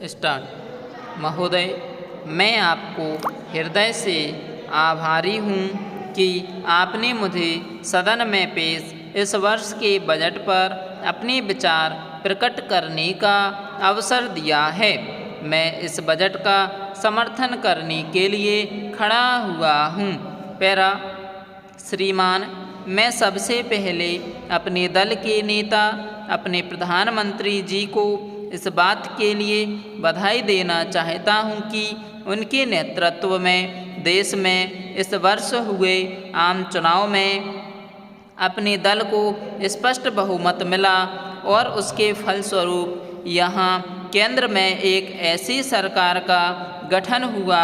Start. महोदय, मैं आपको हृदय से आभारी हूँ कि आपने मुझे सदन में पेश इस वर्ष के बजट पर अपने विचार प्रकट करने का अवसर दिया है। मैं इस बजट का समर्थन करने के लिए खड़ा हुआ हूँ। पैरा। श्रीमान, मैं सबसे पहले अपने दल के नेता अपने प्रधानमंत्री जी को इस बात के लिए बधाई देना चाहता हूं कि उनके नेतृत्व में देश में इस वर्ष हुए आम चुनाव में अपने दल को स्पष्ट बहुमत मिला और उसके फलस्वरूप यहाँ केंद्र में एक ऐसी सरकार का गठन हुआ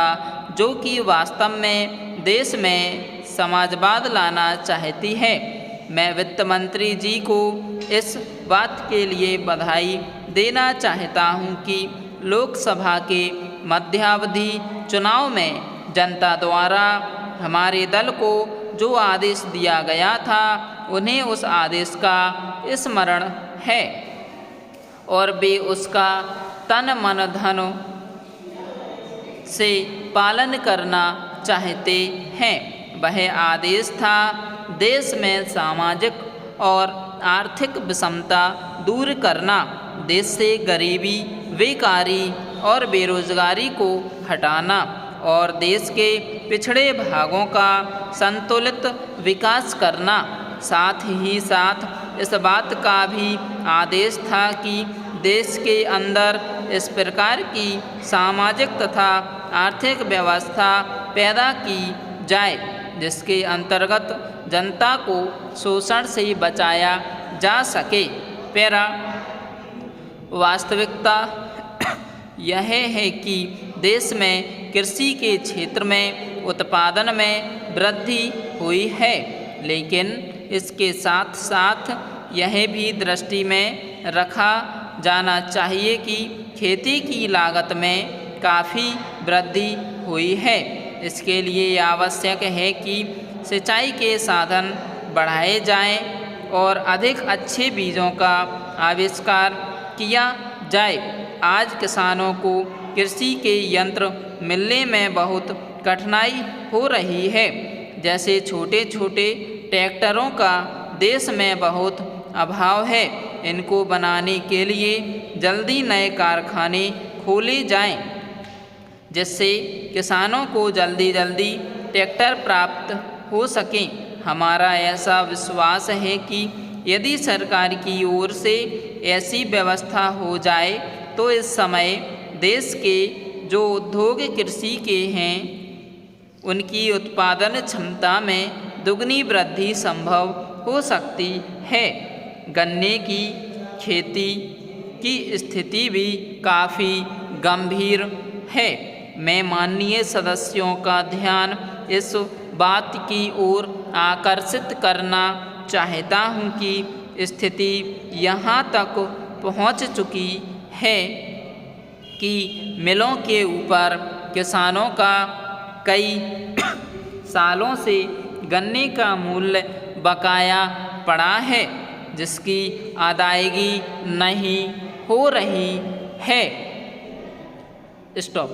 जो कि वास्तव में देश में समाजवाद लाना चाहती है। मैं वित्त मंत्री जी को इस बात के लिए बधाई देना चाहता हूं कि लोकसभा के मध्यावधि चुनाव में जनता द्वारा हमारे दल को जो आदेश दिया गया था उन्हें उस आदेश का स्मरण है और वे उसका तन मन धन से पालन करना चाहते हैं। वह आदेश था देश में सामाजिक और आर्थिक विषमता दूर करना, देश से गरीबी, बेकारी और बेरोजगारी को हटाना और देश के पिछड़े भागों का संतुलित विकास करना। साथ ही साथ इस बात का भी आदेश था कि देश के अंदर इस प्रकार की सामाजिक तथा आर्थिक व्यवस्था पैदा की जाए जिसके अंतर्गत जनता को शोषण से बचाया जा सके। पैरा। वास्तविकता यह है कि देश में कृषि के क्षेत्र में उत्पादन में वृद्धि हुई है, लेकिन इसके साथ साथ यह भी दृष्टि में रखा जाना चाहिए कि खेती की लागत में काफ़ी वृद्धि हुई है। इसके लिए आवश्यक है कि सिंचाई के साधन बढ़ाए जाएं और अधिक अच्छे बीजों का आविष्कार किया जाए। आज किसानों को कृषि के यंत्र मिलने में बहुत कठिनाई हो रही है। जैसे छोटे छोटे ट्रैक्टरों का देश में बहुत अभाव है। इनको बनाने के लिए जल्दी नए कारखाने खोले जाएं, जिससे किसानों को जल्दी जल्दी ट्रैक्टर प्राप्त हो सकें। हमारा ऐसा विश्वास है कि यदि सरकार की ओर से ऐसी व्यवस्था हो जाए तो इस समय देश के जो उद्योग कृषि के हैं उनकी उत्पादन क्षमता में दुगनी वृद्धि संभव हो सकती है। गन्ने की खेती की स्थिति भी काफ़ी गंभीर है। मैं माननीय सदस्यों का ध्यान इस बात की ओर आकर्षित करना चाहता हूं कि स्थिति यहाँ तक पहुँच चुकी है कि मिलों के ऊपर किसानों का कई सालों से गन्ने का मूल्य बकाया पड़ा है, जिसकी अदायगी नहीं हो रही है। स्टॉप।